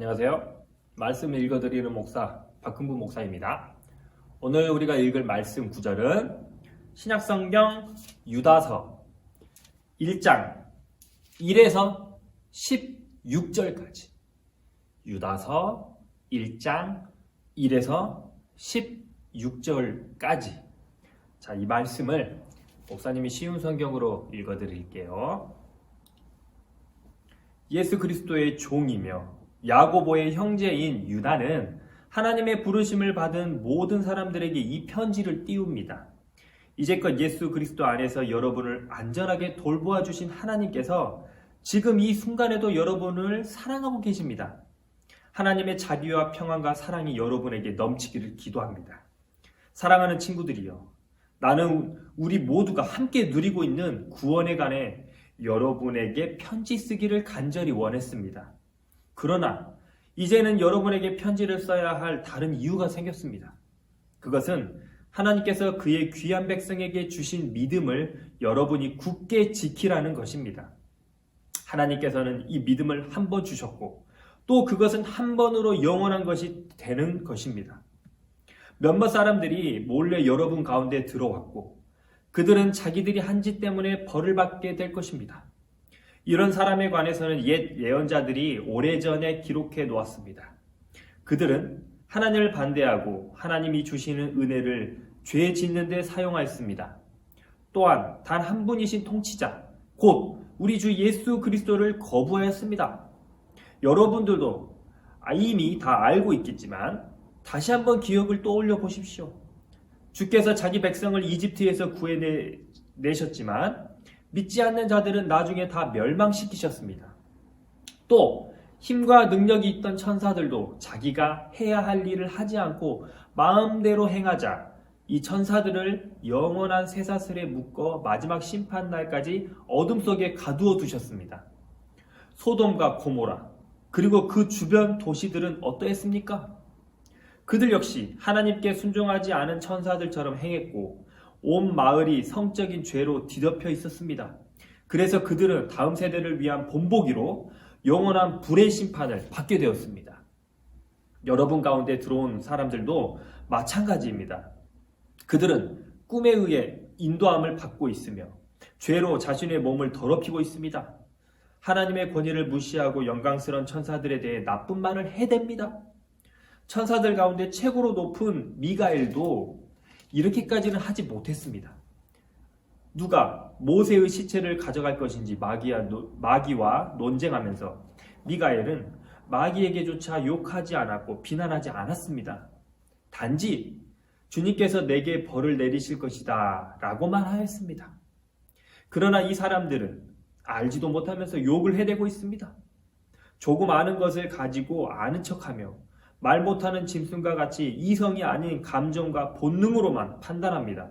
안녕하세요. 말씀을 읽어드리는 목사 박흥부 목사입니다. 오늘 우리가 읽을 말씀 구절은 신약성경 유다서 1장 1에서 16절까지 유다서 1장 1에서 16절까지 자, 이 말씀을 목사님이 쉬운 성경으로 읽어드릴게요. 예수 그리스도의 종이며 야고보의 형제인 유다는 하나님의 부르심을 받은 모든 사람들에게 이 편지를 띄웁니다. 이제껏 예수 그리스도 안에서 여러분을 안전하게 돌보아 주신 하나님께서 지금 이 순간에도 여러분을 사랑하고 계십니다. 하나님의 자비와 평안과 사랑이 여러분에게 넘치기를 기도합니다. 사랑하는 친구들이여, 나는 우리 모두가 함께 누리고 있는 구원에 관해 여러분에게 편지 쓰기를 간절히 원했습니다. 그러나 이제는 여러분에게 편지를 써야 할 다른 이유가 생겼습니다. 그것은 하나님께서 그의 귀한 백성에게 주신 믿음을 여러분이 굳게 지키라는 것입니다. 하나님께서는 이 믿음을 한 번 주셨고 또 그것은 한 번으로 영원한 것이 되는 것입니다. 몇몇 사람들이 몰래 여러분 가운데 들어왔고 그들은 자기들이 한 짓 때문에 벌을 받게 될 것입니다. 이런 사람에 관해서는 옛 예언자들이 오래전에 기록해 놓았습니다. 그들은 하나님을 반대하고 하나님이 주시는 은혜를 죄 짓는 데 사용하였습니다. 또한 단 한 분이신 통치자, 곧 우리 주 예수 그리스도를 거부하였습니다. 여러분들도 이미 다 알고 있겠지만 다시 한번 기억을 떠올려 보십시오. 주께서 자기 백성을 이집트에서 구해내셨지만 믿지 않는 자들은 나중에 다 멸망시키셨습니다. 또 힘과 능력이 있던 천사들도 자기가 해야 할 일을 하지 않고 마음대로 행하자 이 천사들을 영원한 쇠사슬에 묶어 마지막 심판날까지 어둠 속에 가두어 두셨습니다. 소돔과 고모라 그리고 그 주변 도시들은 어떠했습니까? 그들 역시 하나님께 순종하지 않은 천사들처럼 행했고 온 마을이 성적인 죄로 뒤덮여 있었습니다. 그래서 그들은 다음 세대를 위한 본보기로 영원한 불의 심판을 받게 되었습니다. 여러분 가운데 들어온 사람들도 마찬가지입니다. 그들은 꿈에 의해 인도함을 받고 있으며 죄로 자신의 몸을 더럽히고 있습니다. 하나님의 권위를 무시하고 영광스러운 천사들에 대해 나쁜 말을 해댑니다. 천사들 가운데 최고로 높은 미가엘도 이렇게까지는 하지 못했습니다. 누가 모세의 시체를 가져갈 것인지 마귀와 논쟁하면서 미가엘은 마귀에게조차 욕하지 않았고 비난하지 않았습니다. 단지 주님께서 내게 벌을 내리실 것이다 라고만 하였습니다. 그러나 이 사람들은 알지도 못하면서 욕을 해대고 있습니다. 조금 아는 것을 가지고 아는 척하며 말 못하는 짐승과 같이 이성이 아닌 감정과 본능으로만 판단합니다.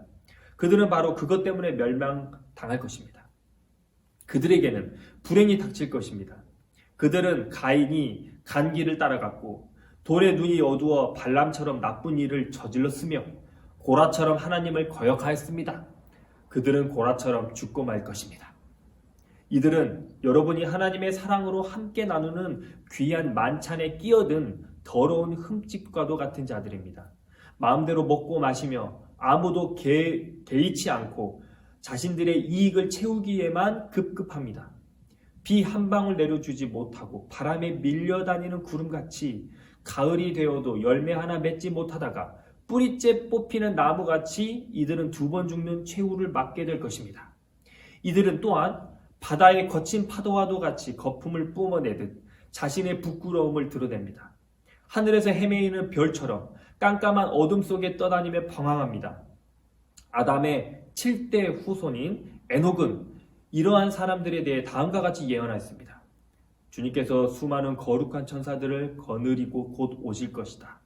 그들은 바로 그것 때문에 멸망당할 것입니다. 그들에게는 불행이 닥칠 것입니다. 그들은 가인이 간 길을 따라갔고 돌의 눈이 어두워 발람처럼 나쁜 일을 저질렀으며 고라처럼 하나님을 거역하였습니다. 그들은 고라처럼 죽고 말 것입니다. 이들은 여러분이 하나님의 사랑으로 함께 나누는 귀한 만찬에 끼어든 더러운 흠집과도 같은 자들입니다. 마음대로 먹고 마시며 아무도 개의치 않고 자신들의 이익을 채우기에만 급급합니다. 비 한 방울 내려주지 못하고 바람에 밀려다니는 구름같이 가을이 되어도 열매 하나 맺지 못하다가 뿌리째 뽑히는 나무같이 이들은 두 번 죽는 최후를 맞게 될 것입니다. 이들은 또한 바다의 거친 파도와도 같이 거품을 뿜어내듯 자신의 부끄러움을 드러냅니다. 하늘에서 헤매이는 별처럼 깜깜한 어둠 속에 떠다니며 방황합니다. 아담의 7대 후손인 에녹은 이러한 사람들에 대해 다음과 같이 예언하였습니다. 주님께서 수많은 거룩한 천사들을 거느리고 곧 오실 것이다.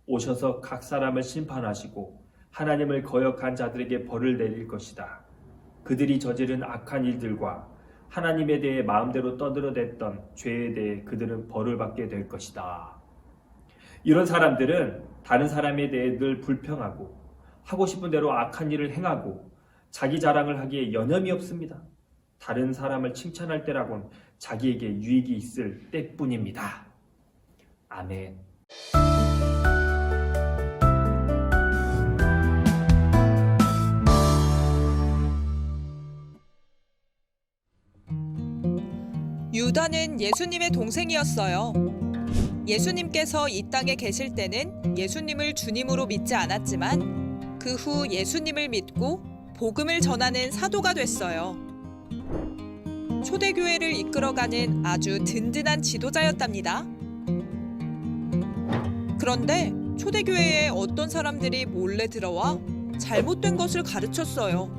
오셔서 각 사람을 심판하시고 하나님을 거역한 자들에게 벌을 내릴 것이다. 그들이 저지른 악한 일들과 하나님에 대해 마음대로 떠들어댔던 죄에 대해 그들은 벌을 받게 될 것이다. 이런 사람들은 다른 사람에 대해 늘 불평하고 하고 싶은 대로 악한 일을 행하고 자기 자랑을 하기에 여념이 없습니다. 다른 사람을 칭찬할 때라곤 자기에게 유익이 있을 때뿐입니다. 아멘. 유다는 예수님의 동생이었어요. 예수님께서 이 땅에 계실 때는 예수님을 주님으로 믿지 않았지만 그 후 예수님을 믿고 복음을 전하는 사도가 됐어요. 초대교회를 이끌어가는 아주 든든한 지도자였답니다. 그런데 초대교회에 어떤 사람들이 몰래 들어와 잘못된 것을 가르쳤어요.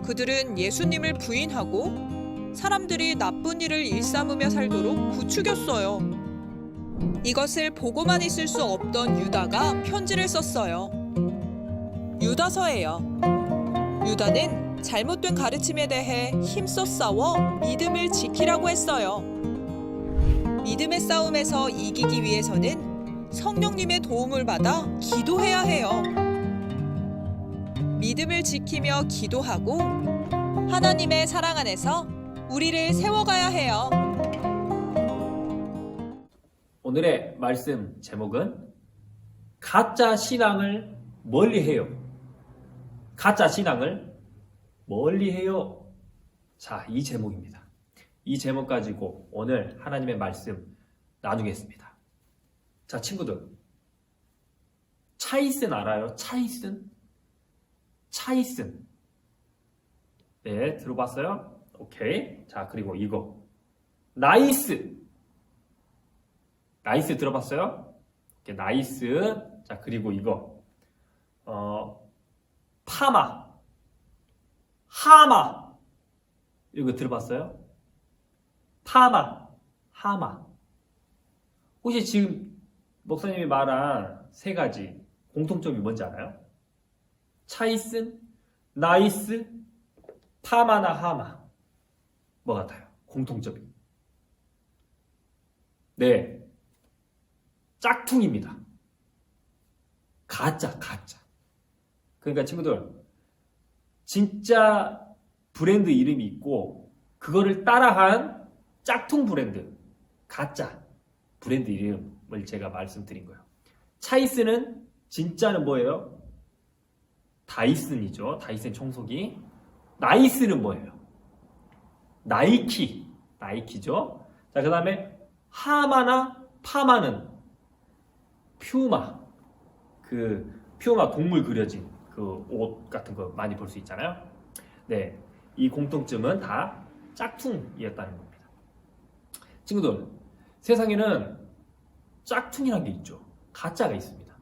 그들은 예수님을 부인하고 사람들이 나쁜 일을 일삼으며 살도록 부추겼어요. 이것을 보고만 있을 수 없던 유다가 편지를 썼어요. 유다서예요. 유다는 잘못된 가르침에 대해 힘써 싸워 믿음을 지키라고 했어요. 믿음의 싸움에서 이기기 위해서는 성령님의 도움을 받아 기도해야 해요. 믿음을 지키며 기도하고 하나님의 사랑 안에서 우리를 세워가야 해요. 오늘의 말씀 제목은 가짜 신앙을 멀리해요. 가짜 신앙을 멀리해요. 자, 이 제목입니다. 이 제목 가지고 오늘 하나님의 말씀 나누겠습니다. 자, 친구들, 차이슨 알아요? 차이슨? 차이슨. 네, 들어봤어요? 오케이. 자, 그리고 이거 나이스. 나이스 들어봤어요? 오케이, 나이스. 자, 그리고 이거 파마. 하마. 이거 들어봤어요? 파마. 하마. 혹시 지금 목사님이 말한 세 가지 공통점이 뭔지 알아요? 차이슨, 나이스, 파마나 하마. 뭐 같아요? 공통점이. 네. 짝퉁입니다. 가짜. 그러니까 친구들, 진짜 브랜드 이름이 있고 그거를 따라한 짝퉁 브랜드, 가짜 브랜드 이름을 제가 말씀드린 거예요. 차이스는 진짜는 뭐예요? 다이슨이죠. 다이슨 청소기. 나이스는 뭐예요? 나이키죠. 자, 그 다음에 하마나 파마는 퓨마, 퓨마 동물 그려진 그 옷 같은 거 많이 볼 수 있잖아요. 네, 이 공통점은 다 짝퉁이었다는 겁니다. 친구들, 세상에는 짝퉁이라는 게 있죠. 가짜가 있습니다.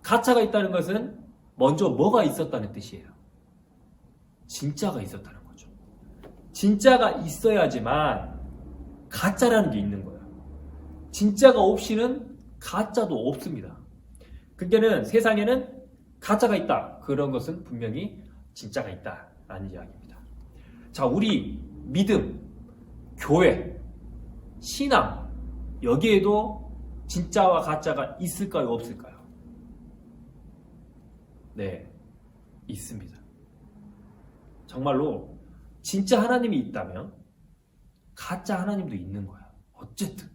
가짜가 있다는 것은 먼저 뭐가 있었다는 뜻이에요? 진짜가 있었다는 거죠. 진짜가 있어야지만 가짜라는 게 있는 거예요. 진짜가 없이는 가짜도 없습니다. 그러니까는 세상에는 가짜가 있다. 그런 것은 분명히 진짜가 있다라는 이야기입니다. 자, 우리 믿음, 교회, 신앙, 여기에도 진짜와 가짜가 있을까요? 없을까요? 네, 있습니다. 정말로 진짜 하나님이 있다면 가짜 하나님도 있는 거야. 어쨌든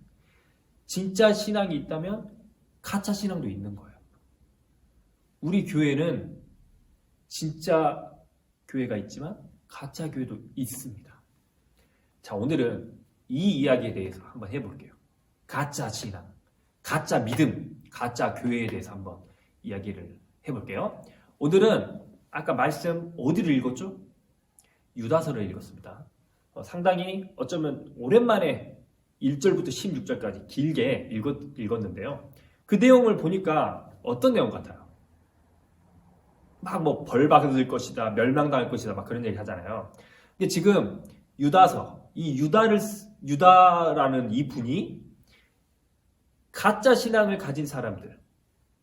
진짜 신앙이 있다면 가짜 신앙도 있는 거예요. 우리 교회는 진짜 교회가 있지만 가짜 교회도 있습니다. 자, 오늘은 이 이야기에 대해서 한번 해볼게요. 가짜 신앙, 가짜 믿음, 가짜 교회에 대해서 한번 이야기를 해볼게요. 오늘은 아까 말씀 어디를 읽었죠? 유다서를 읽었습니다. 상당히 어쩌면 오랜만에 1절부터 16절까지 길게 읽었는데요. 그 내용을 보니까 어떤 내용 같아요? 막 뭐 벌 받을 것이다, 멸망당할 것이다, 막 그런 얘기 하잖아요. 근데 지금 유다서, 이 유다라는 이 분이 가짜 신앙을 가진 사람들,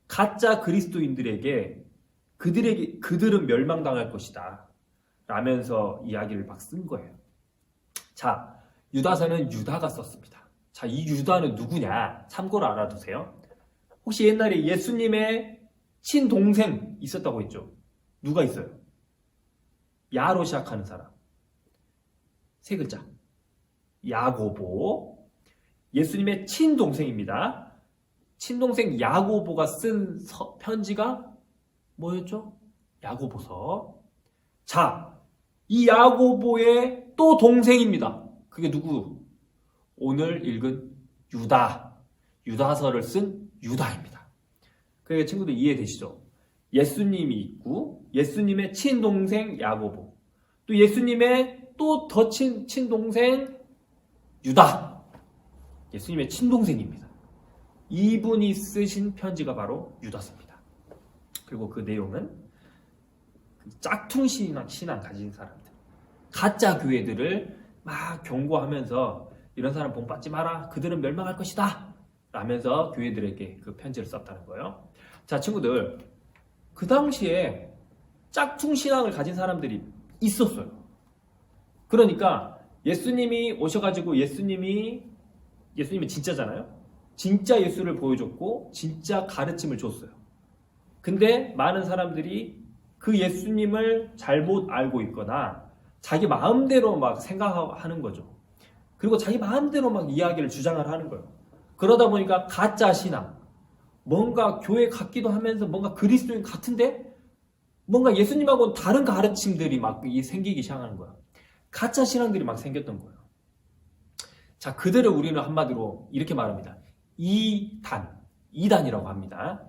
가짜 그리스도인들에게 그들은 멸망당할 것이다 라면서 이야기를 막 쓴 거예요. 자, 유다서는 유다가 썼습니다. 자, 이 유다는 누구냐? 참고로 알아두세요. 혹시 옛날에 예수님의 친동생 있었다고 했죠? 누가 있어요? 야로 시작하는 사람. 세 글자. 야고보. 예수님의 친동생입니다. 친동생 야고보가 쓴 편지가 뭐였죠? 야고보서. 자, 이 야고보의 또 동생입니다. 그게 누구? 오늘 읽은 유다. 유다서를 쓴 유다입니다. 그러니까 친구들 이해되시죠? 예수님이 있고 예수님의 친동생 야고보, 또 예수님의 또 더 친동생 유다. 예수님의 친동생입니다. 이분이 쓰신 편지가 바로 유다서입니다. 그리고 그 내용은 짝퉁 신앙 가진 사람들, 가짜 교회들을 막 경고하면서 이런 사람 본받지 마라, 그들은 멸망할 것이다 라면서 교회들에게 그 편지를 썼다는 거예요. 자, 친구들, 그 당시에 짝퉁 신앙을 가진 사람들이 있었어요. 그러니까 예수님이 오셔가지고 예수님이 진짜잖아요. 진짜 예수를 보여줬고 진짜 가르침을 줬어요. 근데 많은 사람들이 그 예수님을 잘못 알고 있거나 자기 마음대로 막 생각하는 거죠. 그리고 자기 마음대로 막 이야기를 주장을 하는 거예요. 그러다 보니까 가짜 신앙, 뭔가 교회 같기도 하면서 뭔가 그리스도인 같은데 뭔가 예수님하고는 다른 가르침들이 막 생기기 시작하는 거야. 가짜 신앙들이 막 생겼던 거예요. 자, 그들을 우리는 한마디로 이렇게 말합니다. 이단이라고 합니다.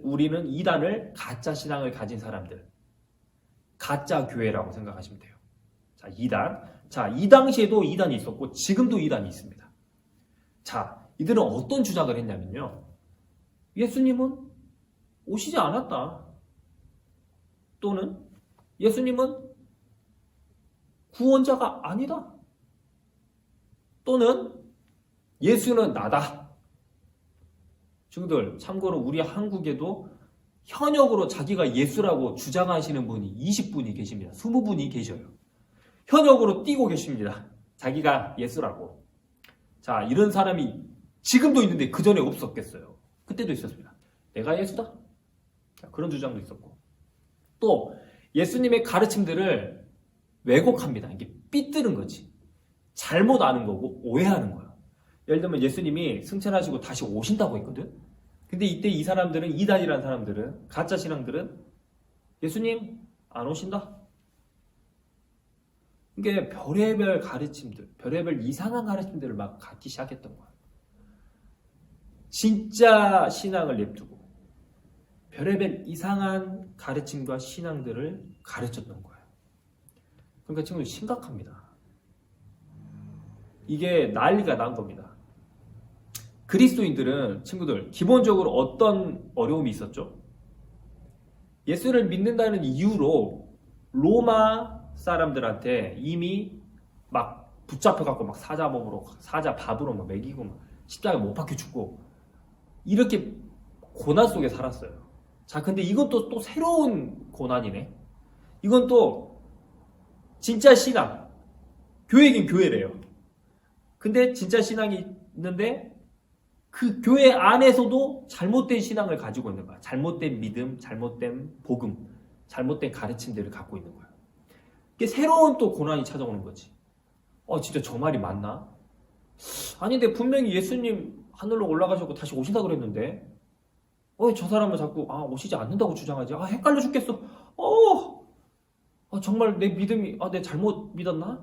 우리는 이단을 가짜 신앙을 가진 사람들, 가짜 교회라고 생각하시면 돼요. 자, 이단. 자, 이 당시에도 이단이 있었고 지금도 이단이 있습니다. 자, 이들은 어떤 주장을 했냐면요. 예수님은 오시지 않았다. 또는 예수님은 구원자가 아니다. 또는 예수는 나다. 친구들, 참고로 우리 한국에도 현역으로 자기가 예수라고 주장하시는 분이 20분이 계십니다. 20분이 계셔요. 현역으로 뛰고 계십니다. 자기가 예수라고. 자, 이런 사람이 지금도 있는데 그 전에 없었겠어요. 그때도 있었습니다. 내가 예수다. 자, 그런 주장도 있었고. 또 예수님의 가르침들을 왜곡합니다. 이게 삐뚤은 거지. 잘못 아는 거고 오해하는 거야. 예를 들면 예수님이 승천하시고 다시 오신다고 했거든. 근데 이때 이 사람들은, 이단이라는 사람들은, 가짜 신앙들은 예수님 안 오신다. 이게 별의별 가르침들, 별의별 이상한 가르침들을 막 갖기 시작했던 거야. 진짜 신앙을 냅두고 별의별 이상한 가르침과 신앙들을 가르쳤던 거예요. 그러니까 친구들 심각합니다. 이게 난리가 난 겁니다. 그리스도인들은 친구들 기본적으로 어떤 어려움이 있었죠? 예수를 믿는다는 이유로 로마 사람들한테 이미 막 붙잡혀갖고 막 사자 밥으로 막 먹이고 막 십자가에 못 박혀 죽고 이렇게 고난 속에 살았어요. 자, 근데 이것도 또 새로운 고난이네. 이건 또 진짜 신앙, 교회긴 교회래요. 근데 진짜 신앙이 있는데 그 교회 안에서도 잘못된 신앙을 가지고 있는 거야. 잘못된 믿음, 잘못된 복음, 잘못된 가르침들을 갖고 있는 거야. 이게 새로운 또 고난이 찾아오는 거지. 진짜 저 말이 맞나? 아닌데 분명히 예수님 하늘로 올라가셨고 다시 오신다고 그랬는데 저 사람은 자꾸 오시지 않는다고 주장하지. 헷갈려 죽겠어. 정말 내 믿음이 내가 잘못 믿었나?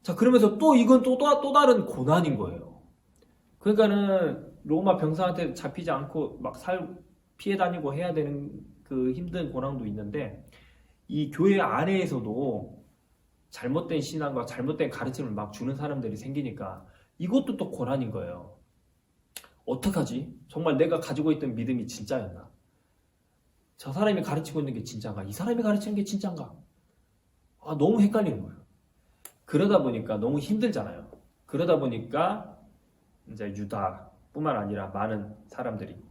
자, 그러면서 또 이건 또 다른 고난인 거예요. 그러니까는 로마 병사한테 잡히지 않고 막 피해 다니고 해야 되는 그 힘든 고난도 있는데 이 교회 안에서도 잘못된 신앙과 잘못된 가르침을 막 주는 사람들이 생기니까 이것도 또 고난인 거예요. 어떡하지? 정말 내가 가지고 있던 믿음이 진짜였나? 저 사람이 가르치고 있는 게 진짜인가? 이 사람이 가르치는 게 진짜인가? 너무 헷갈리는 거예요. 그러다 보니까 너무 힘들잖아요. 그러다 보니까 이제 유다뿐만 아니라 많은 사람들이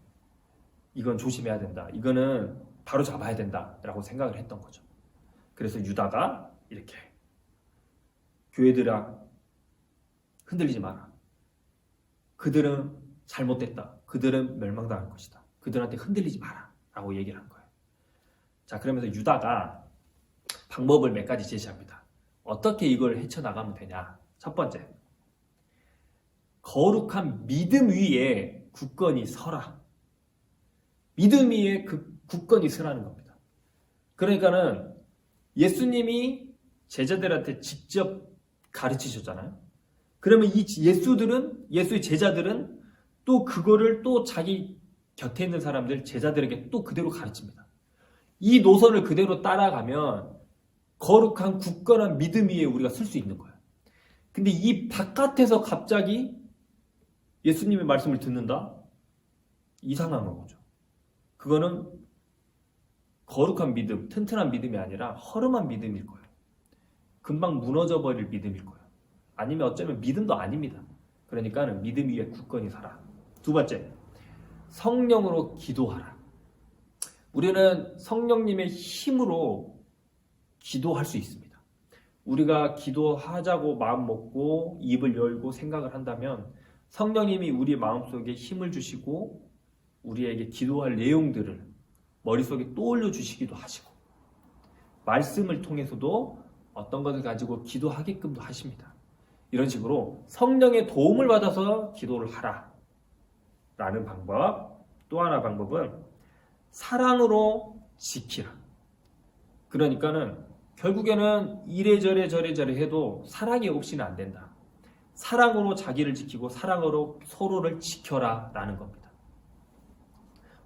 이건 조심해야 된다. 이거는 바로 잡아야 된다라고 생각을 했던 거죠. 그래서 유다가 이렇게 교회들아 흔들리지 마라. 그들은 잘못됐다. 그들은 멸망당할 것이다. 그들한테 흔들리지 마라 라고 얘기를 한 거예요. 자, 그러면서 유다가 방법을 몇 가지 제시합니다. 어떻게 이걸 헤쳐나가면 되냐. 첫 번째, 거룩한 믿음 위에 굳건히 서라. 믿음 위에 굳건히 서라는 겁니다. 그러니까는 예수님이 제자들한테 직접 가르치셨잖아요. 그러면 이 예수의 제자들은 또 그거를 또 자기 곁에 있는 사람들, 제자들에게 또 그대로 가르칩니다. 이 노선을 그대로 따라가면 거룩한 굳건한 믿음 위에 우리가 설 수 있는 거예요. 근데 이 바깥에서 갑자기 예수님의 말씀을 듣는다? 이상한 거죠. 그거는 거룩한 믿음, 튼튼한 믿음이 아니라 허름한 믿음일 거예요. 금방 무너져 버릴 믿음일 거예요. 아니면 어쩌면 믿음도 아닙니다. 그러니까 믿음 위에 굳건히 서라. 두 번째, 성령으로 기도하라. 우리는 성령님의 힘으로 기도할 수 있습니다. 우리가 기도하자고 마음 먹고 입을 열고 생각을 한다면 성령님이 우리 마음속에 힘을 주시고 우리에게 기도할 내용들을 머릿속에 떠올려 주시기도 하시고 말씀을 통해서도 어떤 것을 가지고 기도하게끔도 하십니다. 이런 식으로 성령의 도움을 받아서 기도를 하라 라는 방법. 또 하나 방법은 사랑으로 지키라. 그러니까는 결국에는 이래저래 저래저래 해도 사랑이 없이는 안 된다. 사랑으로 자기를 지키고 사랑으로 서로를 지켜라 라는 겁니다.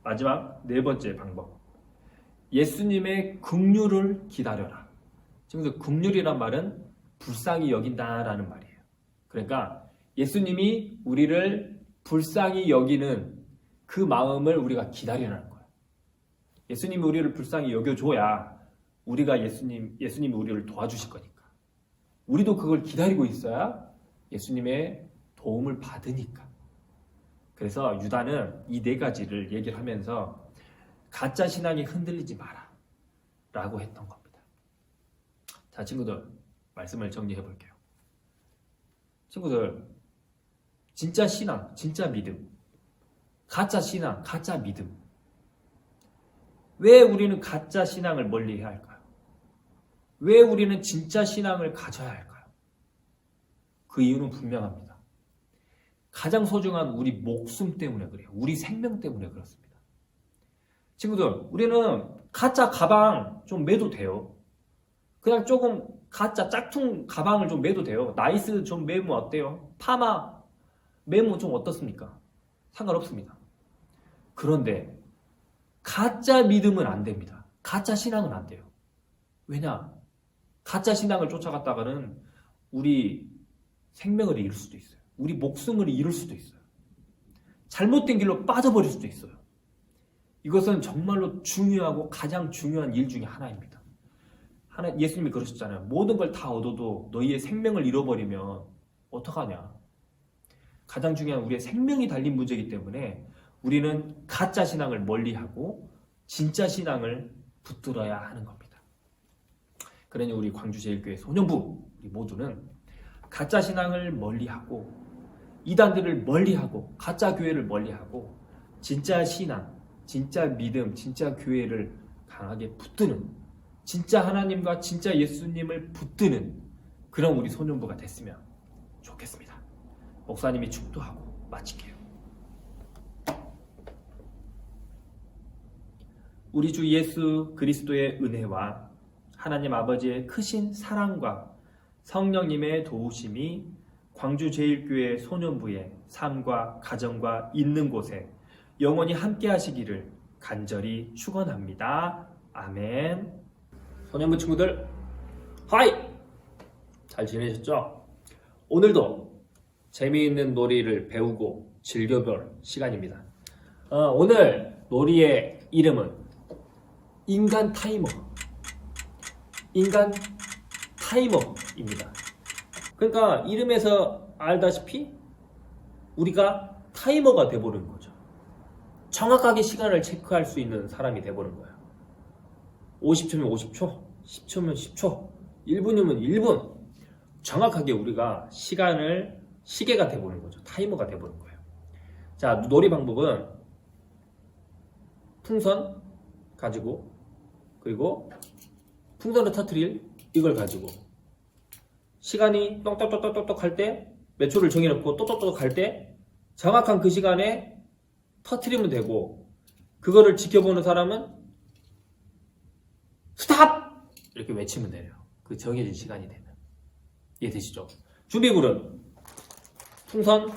마지막 네 번째 방법. 예수님의 긍휼을 기다려라. 지금 긍휼이란 말은 불쌍히 여긴다라는 말이에요. 그러니까 예수님이 우리를 불쌍히 여기는 그 마음을 우리가 기다리라는 거예요. 예수님이 우리를 불쌍히 여겨줘야 우리가 예수님이 우리를 도와주실 거니까. 우리도 그걸 기다리고 있어야 예수님의 도움을 받으니까. 그래서 유다는 이 네 가지를 얘기를 하면서 가짜 신앙에 흔들리지 마라 라고 했던 겁니다. 자, 친구들, 말씀을 정리해 볼게요. 친구들, 진짜 신앙, 진짜 믿음, 가짜 신앙, 가짜 믿음. 왜 우리는 가짜 신앙을 멀리해야 할까요? 왜 우리는 진짜 신앙을 가져야 할까요? 그 이유는 분명합니다. 가장 소중한 우리 목숨 때문에 그래요. 우리 생명 때문에 그렇습니다. 친구들, 우리는 가짜 가방 좀 매도 돼요. 그냥 조금 가짜 짝퉁 가방을 좀 매도 돼요. 나이스 좀 매면 어때요? 파마 매면 좀 어떻습니까? 상관없습니다. 그런데 가짜 믿음은 안 됩니다. 가짜 신앙은 안 돼요. 왜냐? 가짜 신앙을 쫓아갔다가는 우리 생명을 잃을 수도 있어요. 우리 목숨을 잃을 수도 있어요. 잘못된 길로 빠져버릴 수도 있어요. 이것은 정말로 중요하고 가장 중요한 일 중에 하나입니다. 예수님이 그러셨잖아요. 모든 걸 다 얻어도 너희의 생명을 잃어버리면 어떡하냐. 가장 중요한 우리의 생명이 달린 문제이기 때문에 우리는 가짜 신앙을 멀리하고 진짜 신앙을 붙들어야 하는 겁니다. 그러니 우리 광주제일교회 소년부 우리 모두는 가짜 신앙을 멀리하고 이단들을 멀리하고 가짜 교회를 멀리하고 진짜 신앙, 진짜 믿음, 진짜 교회를 강하게 붙드는 진짜 하나님과 진짜 예수님을 붙드는 그런 우리 소년부가 됐으면 좋겠습니다. 목사님이 축도하고 마칠게요. 우리 주 예수 그리스도의 은혜와 하나님 아버지의 크신 사랑과 성령님의 도우심이 광주제일교회 소년부의 삶과 가정과 있는 곳에 영원히 함께 하시기를 간절히 축원합니다. 아멘. 소년부 친구들, 하이! 잘 지내셨죠? 오늘도 재미있는 놀이를 배우고 즐겨볼 시간입니다. 오늘 놀이의 이름은 인간 타이머입니다. 그러니까 이름에서 알다시피 우리가 타이머가 돼버린 거죠. 정확하게 시간을 체크할 수 있는 사람이 돼버린 거예요. 50초면 50초, 10초면 10초, 1분이면 1분. 정확하게 우리가 시계가 돼버린 거죠. 타이머가 돼버린 거예요. 자, 놀이 방법은 풍선 가지고 그리고 풍선을 터뜨릴 이걸 가지고 시간이 똑똑똑똑똑 할 때 몇 초를 정해놓고 또또또 갈 때 정확한 그 시간에 터트리면 되고, 그거를 지켜보는 사람은 스탑! 이렇게 외치면 돼요. 그 정해진 시간이 되면. 이해되시죠? 준비물은 풍선이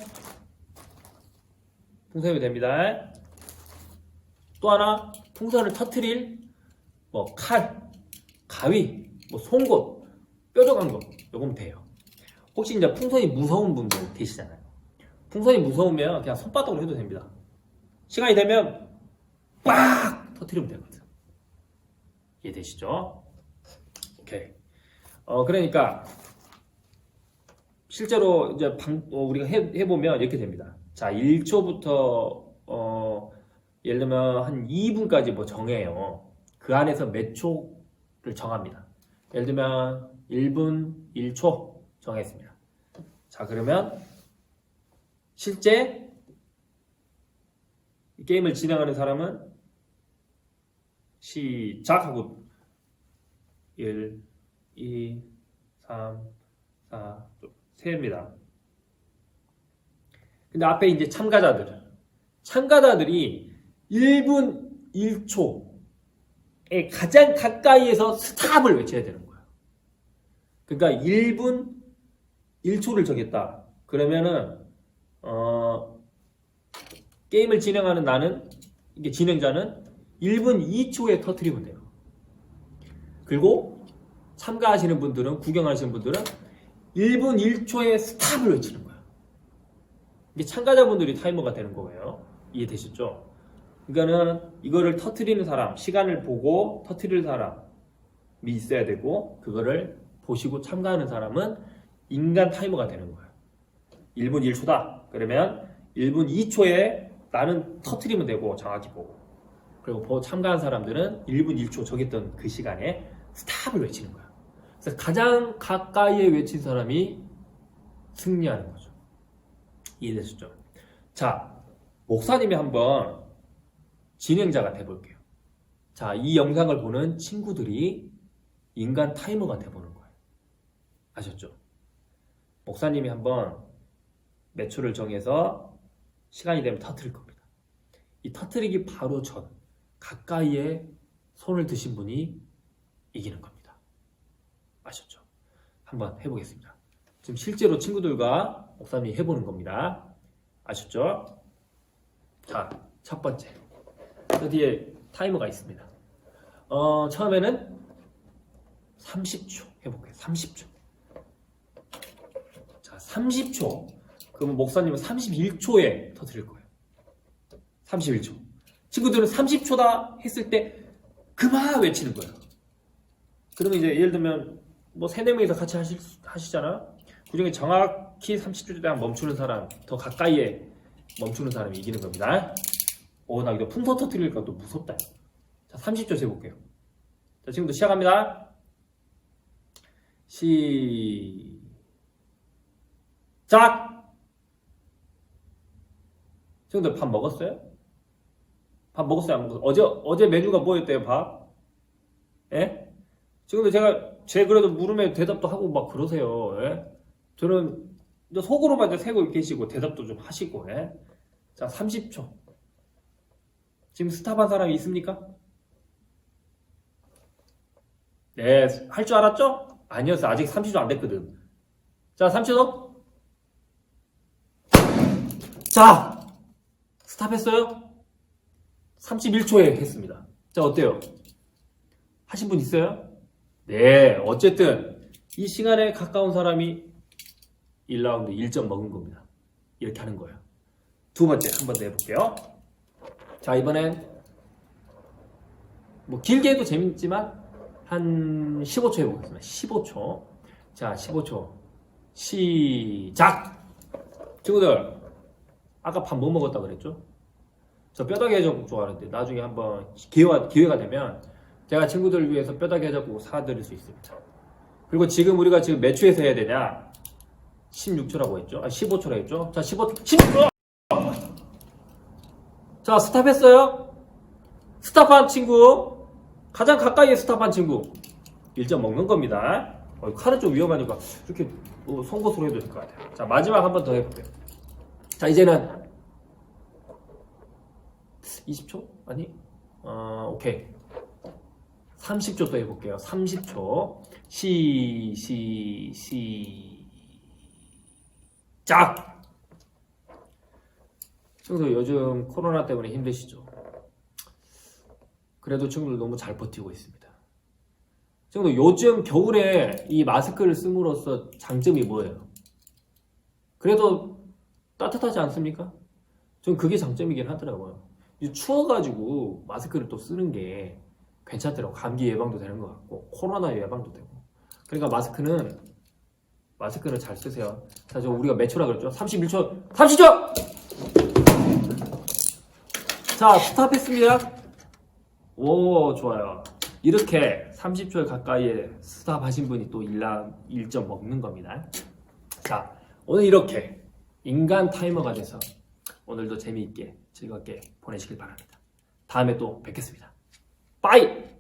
됩니다. 또 하나, 풍선을 터트릴 뭐 칼, 가위, 뭐 송곳, 뾰족한 거, 요거면 돼요. 혹시 이제 풍선이 무서운 분들 계시잖아요. 풍선이 무서우면 그냥 손바닥으로 해도 됩니다. 시간이 되면 빡! 터트리면 되거든. 이해되시죠? 오케이. 그러니까 실제로 이제 우리가 해보면 이렇게 됩니다. 자, 1초부터 예를 들면 한 2분까지 뭐 정해요. 그 안에서 몇 초를 정합니다. 예를 들면 1분 1초 정했습니다. 자, 그러면 실제 이 게임을 진행하는 사람은 시작하고 1, 2, 3, 4, 세입니다. 근데 앞에 이제 참가자들이 1분 1초에 가장 가까이에서 스탑을 외쳐야 되는 거예요. 그러니까 1분 1초를 정했다. 그러면은 게임을 진행하는 나는, 이게 진행자는 1분 2초에 터뜨리면 돼요. 그리고 참가하시는 분들은, 구경하시는 분들은 1분 1초에 스탑을 외치는 거예요. 이게 참가자분들이 타이머가 되는 거예요. 이해되셨죠? 그러니까는 이거를 터뜨리는 사람, 시간을 보고 터뜨릴 사람이 있어야 되고, 그거를 보시고 참가하는 사람은 인간 타이머가 되는 거예요. 1분 1초다. 그러면 1분 2초에 나는 터뜨리면 되고, 정확히 보고. 그리고 참가한 사람들은 1분 1초 정했던 그 시간에 스탑을 외치는 거예요. 그래서 가장 가까이에 외친 사람이 승리하는 거죠. 이해되셨죠? 자, 목사님이 한번 진행자가 돼볼게요. 자, 이 영상을 보는 친구들이 인간 타이머가 돼보는 거예요. 아셨죠? 목사님이 한번 몇 초를 정해서 시간이 되면 터뜨릴 겁니다. 이 터뜨리기 바로 전 가까이에 손을 드신 분이 이기는 겁니다. 아셨죠? 한번 해보겠습니다. 지금 실제로 친구들과 목사님이 해보는 겁니다. 아셨죠? 자, 첫 번째. 그 뒤에 타이머가 있습니다. 처음에는 30초 해볼게요. 30초. 자, 30초. 그러면 목사님은 31초에 터뜨릴 거예요. 31초. 친구들은 30초다 했을 때 그만 외치는 거예요. 그러면 이제 예를 들면 뭐 3-4명이서 같이 하시잖아. 그 중에 정확히 30초 때 멈추는 사람, 더 가까이에 멈추는 사람이 이기는 겁니다. 나 이거 풍선 터뜨릴까 또 무섭다. 자, 30초 재볼게요. 자, 지금부터 시작합니다. 시작! 친구들 밥 먹었어요? 밥 먹었어요? 안 먹었어요? 어제 메뉴가 뭐였대요, 밥? 예? 지금도 제 그래도 물음에 대답도 하고 막 그러세요. 예? 저는 속으로만 이제 세고 계시고 대답도 좀 하시고. 예? 자, 30초. 지금 스탑한 사람이 있습니까? 네, 할 줄 알았죠? 아니었어요. 아직 30초 안 됐거든. 자, 30초 더. 자, 스탑했어요? 31초에 했습니다. 자, 어때요? 하신 분 있어요? 네, 어쨌든 이 시간에 가까운 사람이 1라운드 1점 먹은 겁니다. 이렇게 하는 거예요. 두 번째 한 번 더 해볼게요. 자, 이번엔 뭐 길게 해도 재밌지만 한 15초 해보겠습니다. 15초. 자, 15초. 시작! 친구들, 아까 밥 뭐 먹었다 그랬죠? 저 뼈다귀 해장국 좋아하는데 나중에 한번 기회가 되면 제가 친구들을 위해서 뼈다귀 해장국 사드릴 수 있습니다. 그리고 지금 우리가 몇 초에서 해야 되냐? 16초라고 했죠? 15초라고 했죠? 자, 16초! 자, 스탑했어요? 스탑한 친구, 가장 가까이에 스탑한 친구 1점 먹는 겁니다. 칼은 좀 위험하니까 이렇게 송곳으로 해도 될 것 같아요. 자, 마지막 한 번 더 해볼게요. 자, 이제는 20초? 아니? 오케이. 30초 또 해볼게요. 30초. 시작! 친구들 요즘 코로나 때문에 힘드시죠? 그래도 친구들 너무 잘 버티고 있습니다. 친구들 요즘 겨울에 이 마스크를 씀으로써 장점이 뭐예요? 그래도 따뜻하지 않습니까? 전 그게 장점이긴 하더라고요. 추워가지고 마스크를 또 쓰는 게 괜찮더라고. 감기 예방도 되는 것 같고 코로나 예방도 되고. 그러니까 마스크는 잘 쓰세요. 자, 저 우리가 몇 초라 그랬죠? 31초, 30초! 자, 스탑했습니다. 오, 좋아요. 이렇게 30초 가까이에 스탑하신 분이 또 1점 먹는 겁니다. 자, 오늘 이렇게 인간 타이머가 돼서 오늘도 재미있게 즐겁게 보내시길 바랍니다. 다음에 또 뵙겠습니다. 빠이!